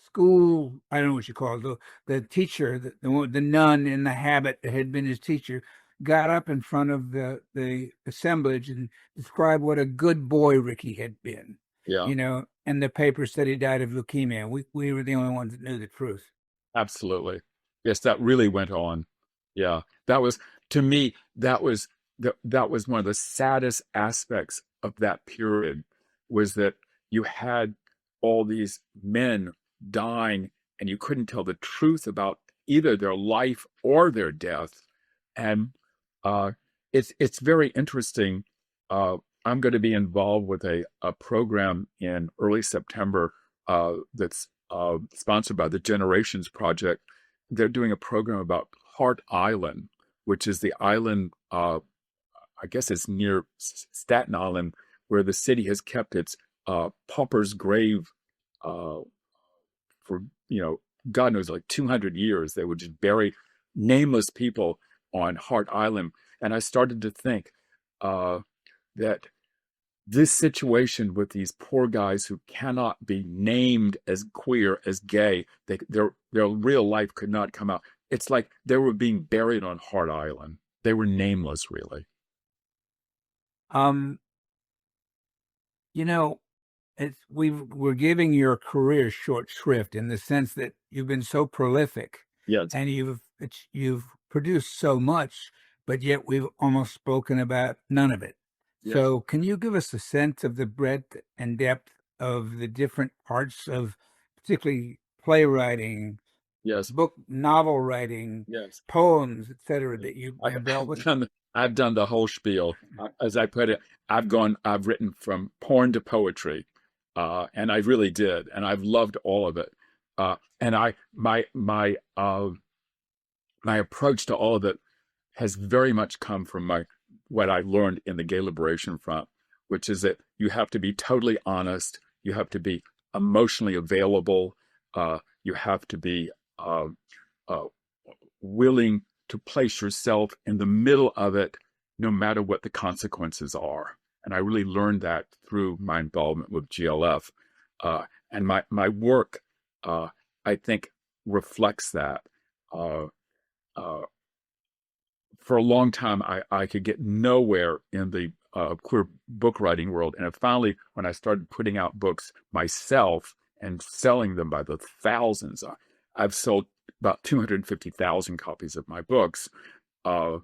school, I don't know what you call it, the teacher, the nun in the habit that had been his teacher, got up in front of the assemblage and described what a good boy Ricky had been. Yeah. And the paper said he died of leukemia. We were the only ones that knew the truth. Absolutely. Yes, that really went on. Yeah. That was, to me, that was one of the saddest aspects of that period, was that you had all these men dying and you couldn't tell the truth about either their life or their death. And it's very interesting I'm going to be involved with a program in early September that's sponsored by the Generations Project. They're doing a program about Hart Island, which is the island, I guess it's near Staten Island, where the city has kept its pauper's grave uh, for, God knows, like 200 years. They would just bury nameless people on Hart Island. And I started to think that this situation with these poor guys who cannot be named as queer, as gay, their real life could not come out. It's like they were being buried on Hart Island. They were nameless, really. Um, you know, we're giving your career short shrift in the sense that you've been so prolific Yes, and you've produced so much, but yet we've almost spoken about none of it. yes, So can you give us a sense of the breadth and depth of the different parts of particularly playwriting, yes, novel writing, yes. poems, etc., that you I, have dealt I've with? done I've done the whole spiel. As I put it, I've written from porn to poetry, and I really did, and I've loved all of it. And my approach to all of it has very much come from my what I learned in the Gay Liberation Front, which is that you have to be totally honest, you have to be emotionally available, you have to be uh, uh, willing to place yourself in the middle of it, no matter what the consequences are. And I really learned that through my involvement with GLF. And my work, I think, reflects that. Uh, uh, for a long time, I could get nowhere in the queer book writing world. And finally, when I started putting out books myself and selling them by the thousands, I've sold about 250,000 copies of my books. Uh,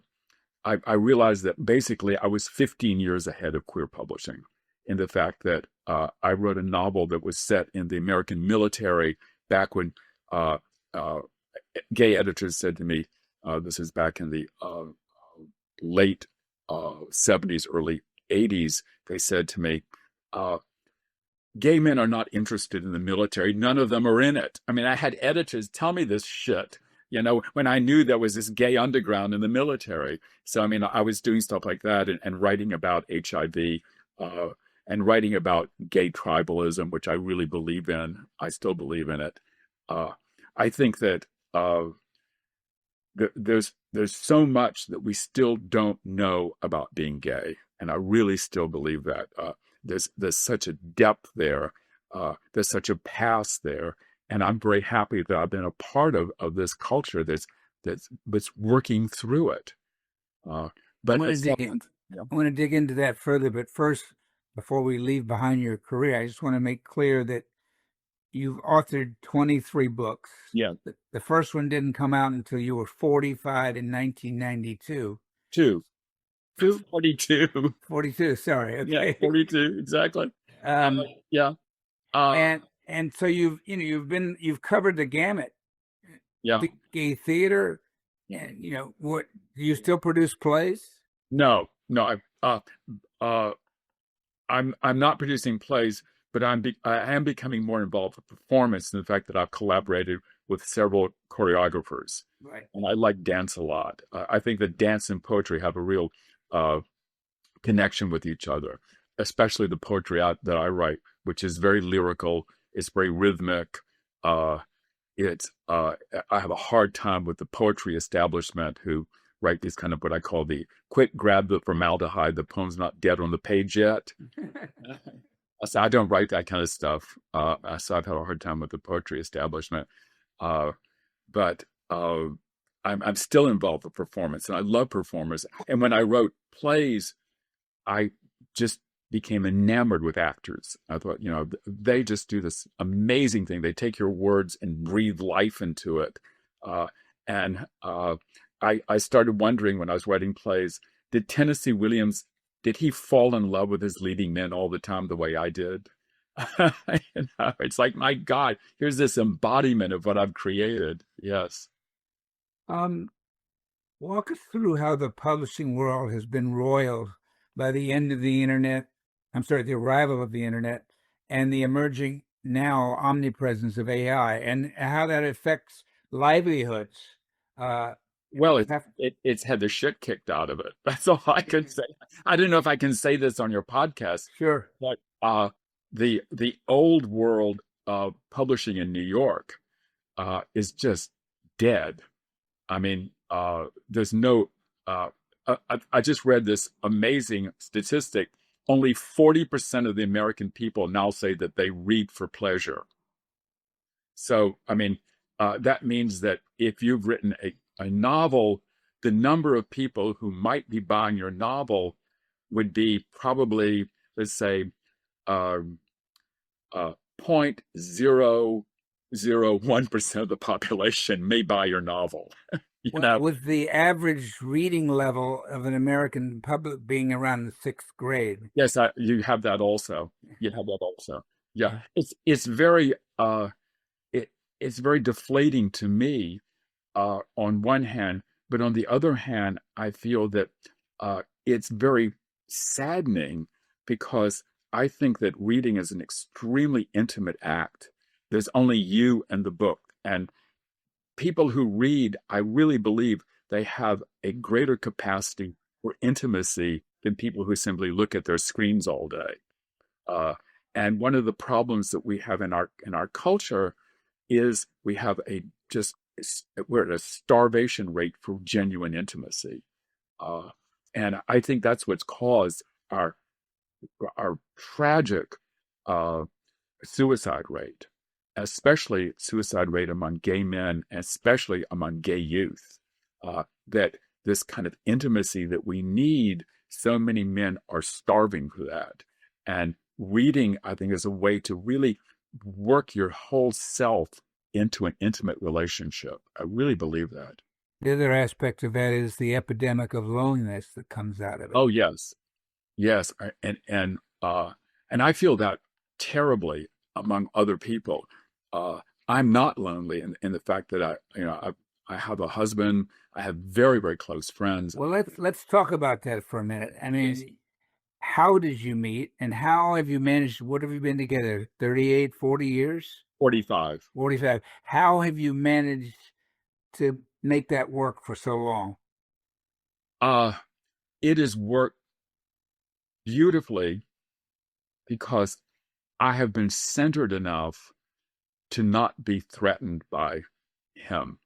I realized that basically I was 15 years ahead of queer publishing in the fact that I wrote a novel that was set in the American military back when uh, uh, gay editors said to me, this is back in the late 70s, early 80s, they said to me, gay men are not interested in the military. None of them are in it. I mean, I had editors tell me this shit, when I knew there was this gay underground in the military. So, I mean, I was doing stuff like that and writing about HIV and writing about gay tribalism, which I really believe in. I still believe in it. I think that there's so much that we still don't know about being gay, and I really still believe that there's such a depth there, there's such a past there, and I'm very happy that I've been a part of this culture that's working through it. Uh, I'm but going to it's dig not, in. yeah, I want to dig into that further, but first, before we leave behind your career, I just want to make clear that you've authored 23 books. yeah, The first one didn't come out until you were 45 in 1992. two, Two? 42, 42, sorry. yeah, Okay. 42, exactly, Um, yeah, uh, and so you've covered the gamut. yeah. The gay theater, and what do you still produce plays? No, no, uh, I'm not producing plays, but I am becoming more involved with performance in the fact that I've collaborated with several choreographers, Right. and I like dance a lot. I think that dance and poetry have a real uh, connection with each other, especially the poetry that I write, which is very lyrical. It's very rhythmic. Uh, it's I have a hard time with the poetry establishment who write these kind of what I call the quick grab the formaldehyde, the poem's not dead on the page yet. So I don't write that kind of stuff. So I've had a hard time with the poetry establishment. Uh, but I'm still involved with performance, and I love performers. And when I wrote plays, I just became enamored with actors. I thought, they just do this amazing thing. They take your words and breathe life into it. And I started wondering when I was writing plays, did Tennessee Williams, did he fall in love with his leading men all the time the way I did? It's like, my God, here's this embodiment of what I've created. Yes. Um, Walk us through how the publishing world has been roiled by the end of the internet, the arrival of the internet and the emerging now omnipresence of AI and how that affects livelihoods. Uh, Well, have, it's had the shit kicked out of it. That's all I can say. I don't know if I can say this on your podcast, sure. but the old world of publishing in New York is just dead. I mean, there's no. I just read this amazing statistic. Only 40% of the American people now say that they read for pleasure. So, I mean, that means that if you've written a novel, the number of people who might be buying your novel would be probably, let's say, uh, 0.001% of the population may buy your novel. You know, With the average reading level of an American public being around the sixth grade. yes, you have that also. You have that also. Yeah, Yeah. it's very it it's very deflating to me on one hand, but on the other hand, I feel that it's very saddening because I think that reading is an extremely intimate act. There's only you and the book. And people who read, I really believe they have a greater capacity for intimacy than people who simply look at their screens all day. Uh, and one of the problems that we have in our culture is we have a just we're at a starvation rate for genuine intimacy, uh, and I think that's what's caused our tragic uh, suicide rate, especially suicide rate among gay men, especially among gay youth. That this kind of intimacy that we need, so many men are starving for that, and reading, I think, is a way to really work your whole self into an intimate relationship. I really believe that. The other aspect of that is the epidemic of loneliness that comes out of it. Oh yes, yes, and I feel that terribly among other people. Uh, I'm not lonely in the fact that I have a husband. I have very, very close friends. Well, let's talk about that for a minute. I Yes. mean, how did you meet and how have you managed? What have you been together? 38, 40 years? 45. 45. How have you managed to make that work for so long? Uh, it has worked beautifully because I have been centered enough to not be threatened by him.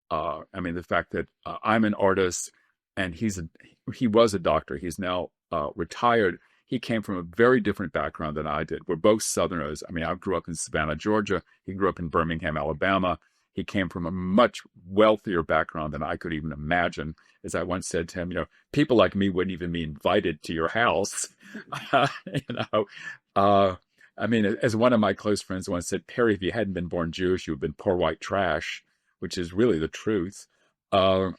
I mean, the fact that I'm an artist and he was a doctor. He's now retired. He came from a very different background than I did. We're both Southerners. I mean, I grew up in Savannah, Georgia. He grew up in Birmingham, Alabama. He came from a much wealthier background than I could even imagine. As I once said to him, people like me wouldn't even be invited to your house. you know, uh, I mean, as one of my close friends once said, Perry, if you hadn't been born Jewish, you would have been poor white trash, which is really the truth. Uh,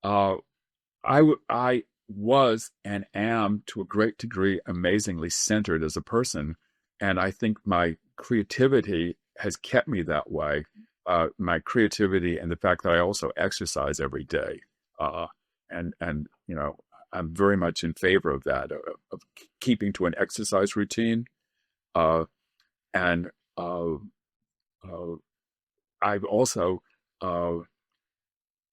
uh, I was and am to a great degree amazingly centered as a person, and I think my creativity has kept me that way. My creativity and the fact that I also exercise every day, uh, and I'm very much in favor of that, of keeping to an exercise routine, uh, and uh, uh, I've also uh,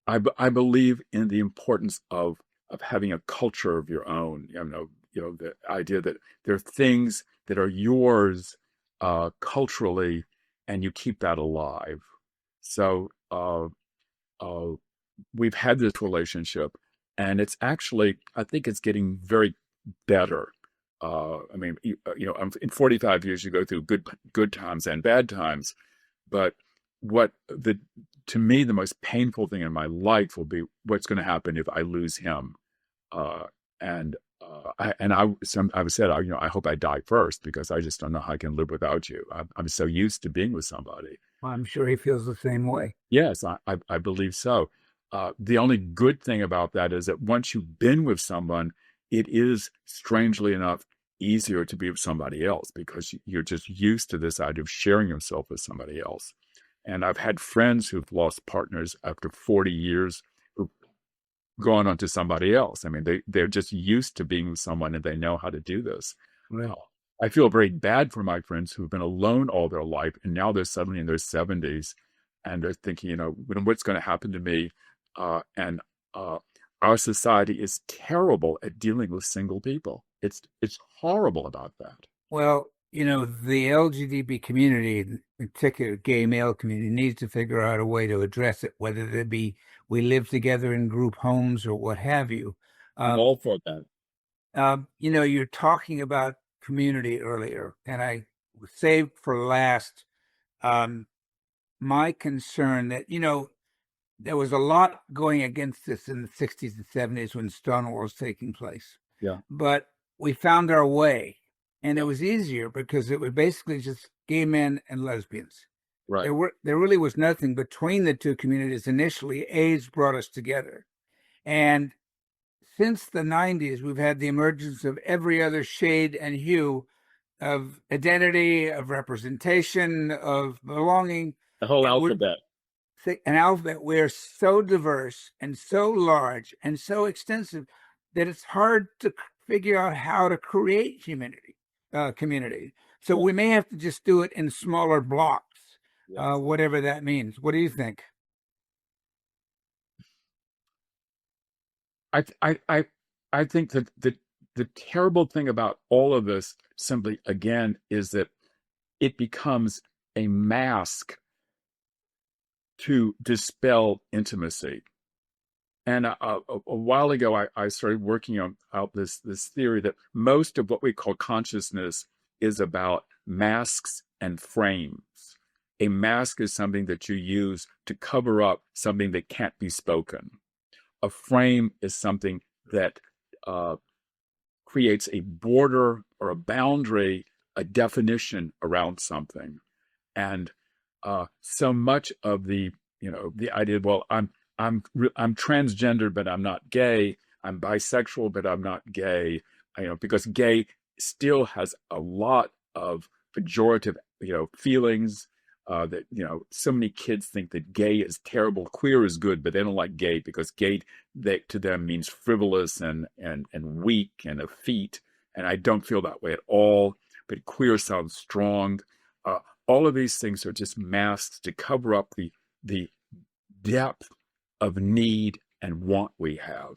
I believe in the importance of having a culture of your own. The idea that there are things that are yours culturally, and you keep that alive. So uh, we've had this relationship, and it's actually I think it's getting very better. I mean, in 45 years, you go through good times and bad times, but what the to me the most painful thing in my life will be what's going to happen if I lose him. And I've said, I hope I die first because I just don't know how I can live without you. I'm so used to being with somebody. Well, I'm sure he feels the same way. Yes, I believe so. The only good thing about that is that once you've been with someone, it is strangely enough easier to be with somebody else because you're just used to this idea of sharing yourself with somebody else. And I've had friends who've lost partners after 40 years going on to somebody else. I mean, they're just used to being with someone and they know how to do this. Right. Uh, I feel very bad for my friends who've been alone all their life and now they're suddenly in their 70s and they're thinking, what's going to happen to me? And our society is terrible at dealing with single people. It's horrible about that. Well, the LGBT community, in particular gay male community, needs to figure out a way to address it, whether it be we live together in group homes or what have you. I'm all for that. You're talking about community earlier, and I saved for last my concern that, there was a lot going against this in the 60s and 70s when Stonewall was taking place. Yeah. But we found our way, and it was easier because it was basically just gay men and lesbians. Right. There really was nothing between the two communities initially. AIDS brought us together. And since the 90s, we've had the emergence of every other shade and hue of identity, of representation, of belonging. The whole And alphabet. an alphabet we're so diverse and so large and so extensive that it's hard to figure out how to create community. So we may have to just do it in smaller blocks, whatever that means. What do you think? I think that the terrible thing about all of this simply again is that it becomes a mask to dispel intimacy. And a while ago, I started working out this theory that most of what we call consciousness is about masks and frames. A mask is something that you use to cover up something that can't be spoken. A frame is something that creates a border or a boundary, a definition around something. And so much of the idea, well, I'm transgender, but I'm not gay. I'm bisexual, but I'm not gay. Because gay still has a lot of pejorative, feelings. That so many kids think that gay is terrible, queer is good, but they don't like gay because gay to them means frivolous and weak and effete. And I don't feel that way at all. But queer sounds strong. All of these things are just masks to cover up the depth of need and want we have.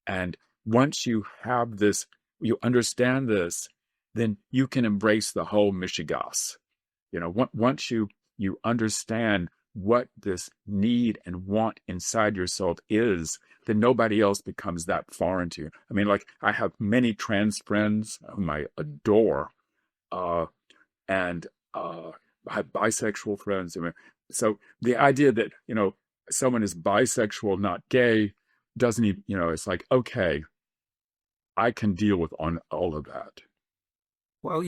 And once you have this, you understand this, then you can embrace the whole Mishigas. Once you understand what this need and want inside yourself is, then nobody else becomes that foreign to you. I mean, like I have many trans friends whom I adore, and I have bisexual friends. I mean, so the idea that someone is bisexual, not gay, doesn't even, it's like, okay, I can deal with on all of that. Well,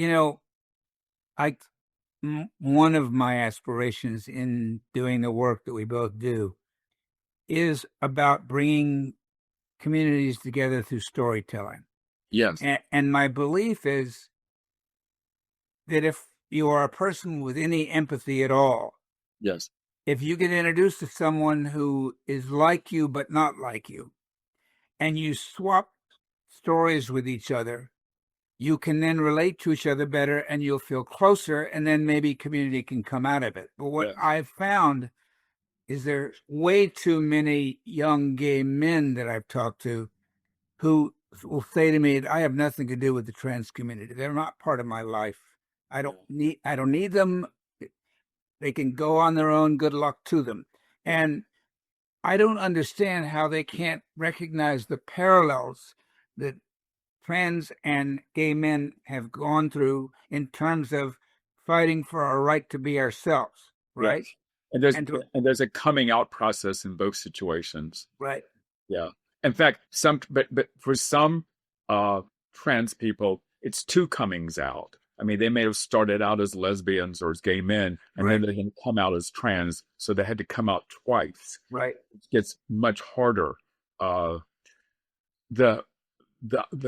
one of my aspirations in doing the work that we both do is about bringing communities together through storytelling. Yes. And my belief is that if you are a person with any empathy at all, yes, if you get introduced to someone who is like you but not like you, and you swap stories with each other, you can then relate to each other better and you'll feel closer, and then maybe community can come out of it. But what I've found is there's way too many young gay men that I've talked to who will say to me, I have nothing to do with the trans community. They're not part of my life. I don't need them. They can go on their own. Good luck to them. And I don't understand how they can't recognize the parallels that trans and gay men have gone through in terms of fighting for our right to be ourselves, right? Yes. And there's a coming out process in both situations. Right. Yeah. In fact, but for some trans people, it's two comings out. I mean, they may have started out as lesbians or as gay men, and then they can come out as trans, so they had to come out twice. Right. It gets much harder. The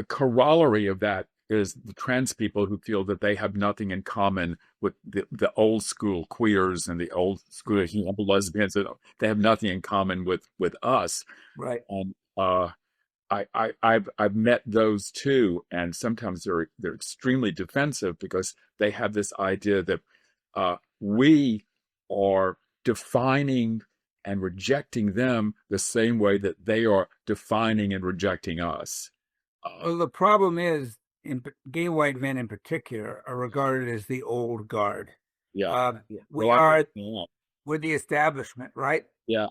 corollary of that is the trans people who feel that they have nothing in common with the old school queers and the old school lesbians. They have nothing in common with us. Right. And uh, I've met those too, and sometimes they're extremely defensive because they have this idea that we are defining and rejecting them the same way that they are defining and rejecting us. Well, the problem is, gay white men in particular are regarded as the old guard. Yeah, yeah. We Well, are yeah, with the establishment, right? yeah.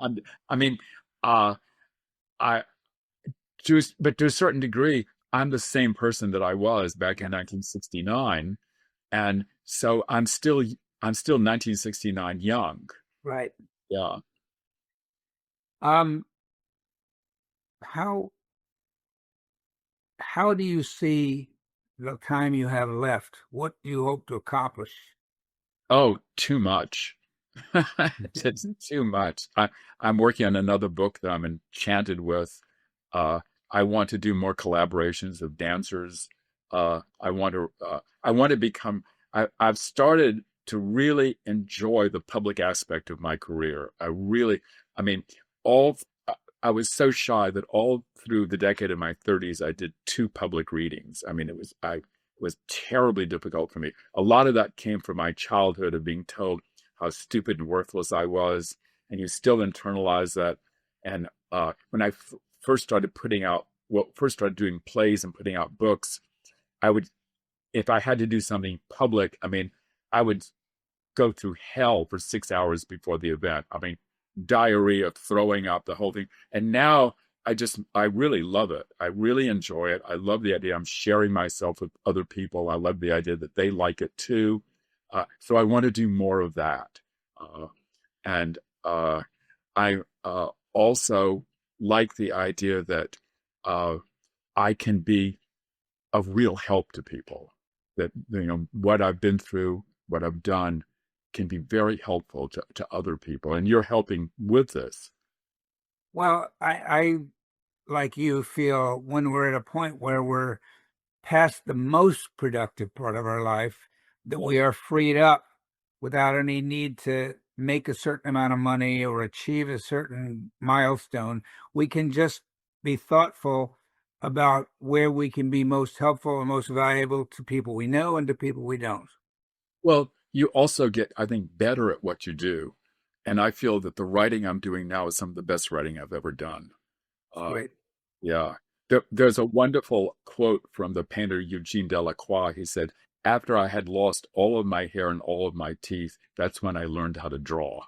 I mean, uh, I but to a certain degree, I'm the same person that I was back in 1969, and so I'm still 1969 young. Right. Yeah. Um, how how do you see the time you have left? What do you hope to accomplish? Oh, too much. It's too much. I'm working on another book that I'm enchanted with. Uh, I want to do more collaborations of dancers. I want to become. I've started to really enjoy the public aspect of my career. I mean, all. I was so shy that all through the decade of my 30s, I did two public readings. I mean, it was terribly difficult for me. A lot of that came from my childhood of being told how stupid and worthless I was, and you still internalize that. And when I first started first started doing plays and putting out books, I would, if I had to do something public, I mean, I would go through hell for 6 hours before the event. I mean, diarrhea, throwing up, the whole thing. And now I really love it. I really enjoy it. I love the idea I'm sharing myself with other people. I love the idea that they like it too. So I want to do more of that. And I also like the idea that I can be of real help to people. That, what I've been through, what I've done, can be very helpful to other people. And you're helping with this. Well, I like you feel when we're at a point where we're past the most productive part of our life, that Yeah. we are freed up without any need to make a certain amount of money or achieve a certain milestone. We can just be thoughtful about where we can be most helpful and most valuable to people we know and to people we don't. Well, you also get, I think, better at what you do. And I feel that the writing I'm doing now is some of the best writing I've ever done. It's Uh, great. yeah. There's a wonderful quote from the painter Eugene Delacroix. He said, "After I had lost all of my hair and all of my teeth, that's when I learned how to draw."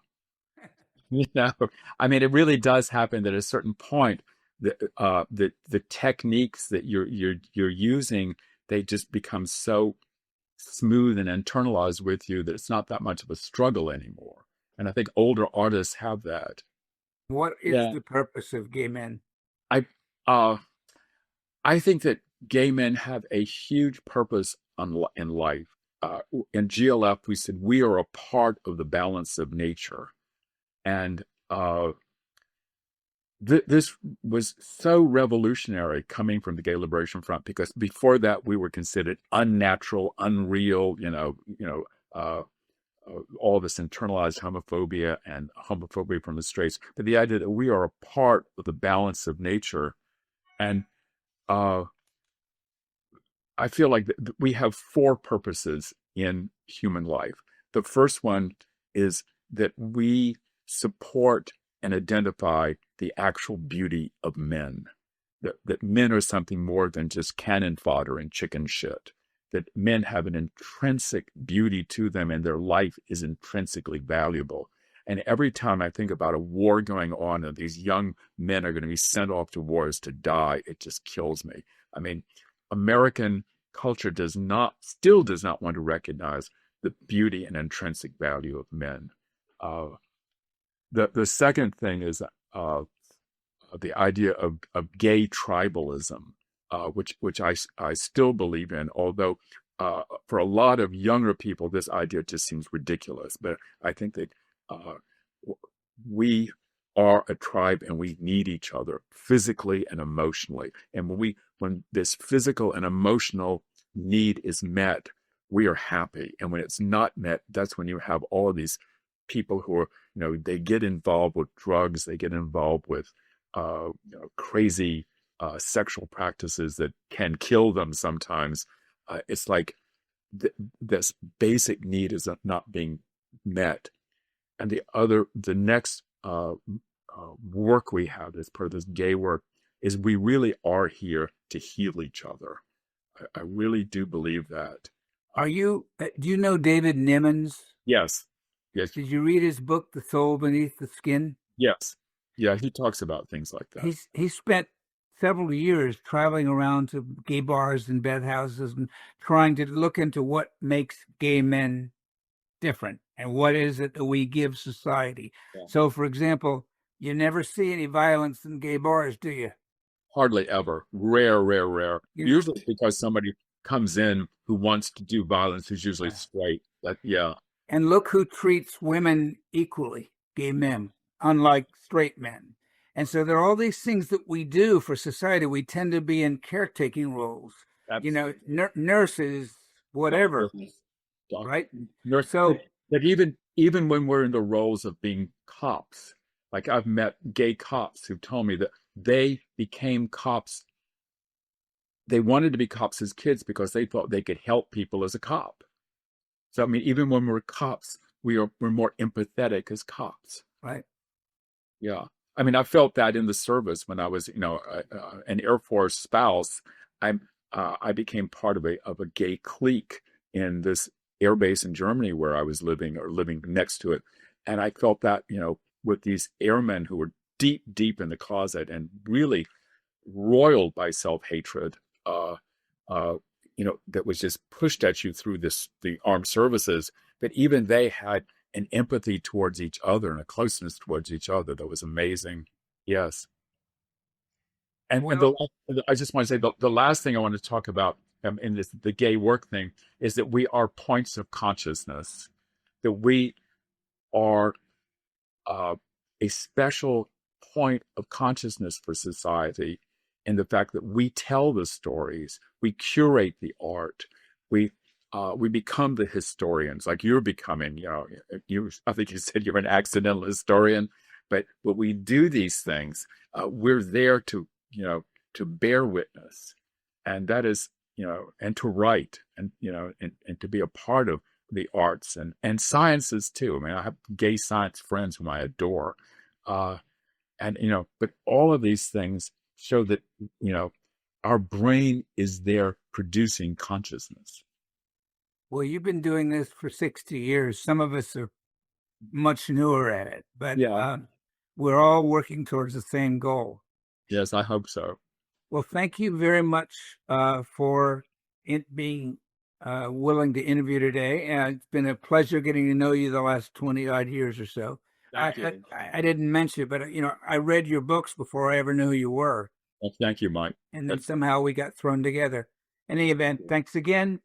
You know, I mean, it really does happen that at a certain point, the techniques that you're using, they just become so smooth and internalized with you that it's not that much of a struggle anymore. And I think older artists have that. What is Yeah. the purpose of gay men? I uh I think that gay men have a huge purpose in life. In GLF, we said we are a part of the balance of nature, and this was so revolutionary coming from the Gay Liberation Front, because before that we were considered unnatural, unreal. All this internalized homophobia and homophobia from the straights, but the idea that we are a part of the balance of nature. And uh, I feel like we have four purposes in human life. The first one is that we support and identify the actual beauty of men, that men are something more than just cannon fodder and chicken shit, that men have an intrinsic beauty to them and their life is intrinsically valuable. And every time I think about a war going on and these young men are going to be sent off to wars to die, it just kills me. I mean, American culture still does not want to recognize the beauty and intrinsic value of men. Uh, the second thing is the idea of gay tribalism, which I still believe in, although for a lot of younger people, this idea just seems ridiculous. But I think that uh, we are a tribe and we need each other physically and emotionally. And when this physical and emotional need is met, we are happy. And when it's not met, that's when you have all of these people who are, they get involved with drugs, they get involved with crazy sexual practices that can kill them sometimes. It's like this basic need is not being met. And the next work we have as part of this gay work is we really are here to heal each other. I really do believe that. Do you know David Nimmons? Yes. Yes. Did you read his book, The Soul Beneath the Skin? Yes. Yeah, he talks about things like that. He spent several years traveling around to gay bars and bathhouses and trying to look into what makes gay men different and what is it that we give society. Yeah. So, for example, you never see any violence in gay bars, do you? Hardly ever. Rare, rare, rare. You know, Usually because somebody comes in who wants to do violence, who's usually straight. Yeah. and look who treats women equally, gay men, unlike straight men. And so there are all these things that we do for society. We tend to be in caretaking roles, Absolutely. nurses, whatever, Doctor, right? nurse, So, that even when we're in the roles of being cops, like I've met gay cops who told me that they became cops. They wanted to be cops as kids because they thought they could help people as a cop. So I mean, even when we're cops, we're more empathetic as cops. right. Yeah. I mean, I felt that in the service when I was, an Air Force spouse. I became part of a gay clique in this air base in Germany where I was living or living next to it, and I felt that, with these airmen who were deep, deep in the closet and really roiled by self-hatred, uh, uh, that was just pushed at you through the armed services. But even they had an empathy towards each other and a closeness towards each other that was amazing. Yes. And Well, I just want to say the last thing I want to talk about in the gay work thing is that we are points of consciousness, that we are uh, a special point of consciousness for society, in the fact that we tell the stories, we curate the art, we become the historians, like you're becoming. I think you said you're an accidental historian, but we do these things. We're there to bear witness, and that is, and to write, and to be a part of the arts and sciences too. I mean, I have gay science friends whom I adore, and but all of these things show that our brain is there producing consciousness. well, you've been doing this for 60 years. Some of us are much newer at it, but Yeah. we're all working towards the same goal. Yes, I hope so. Well, thank you very much for being willing to interview today. It's been a pleasure getting to know you the last 20 odd years or so. Thank you. I didn't mention it, but I read your books before I ever knew who you were. Well, thank you, Mike. And then somehow we got thrown together. In any event, thanks again.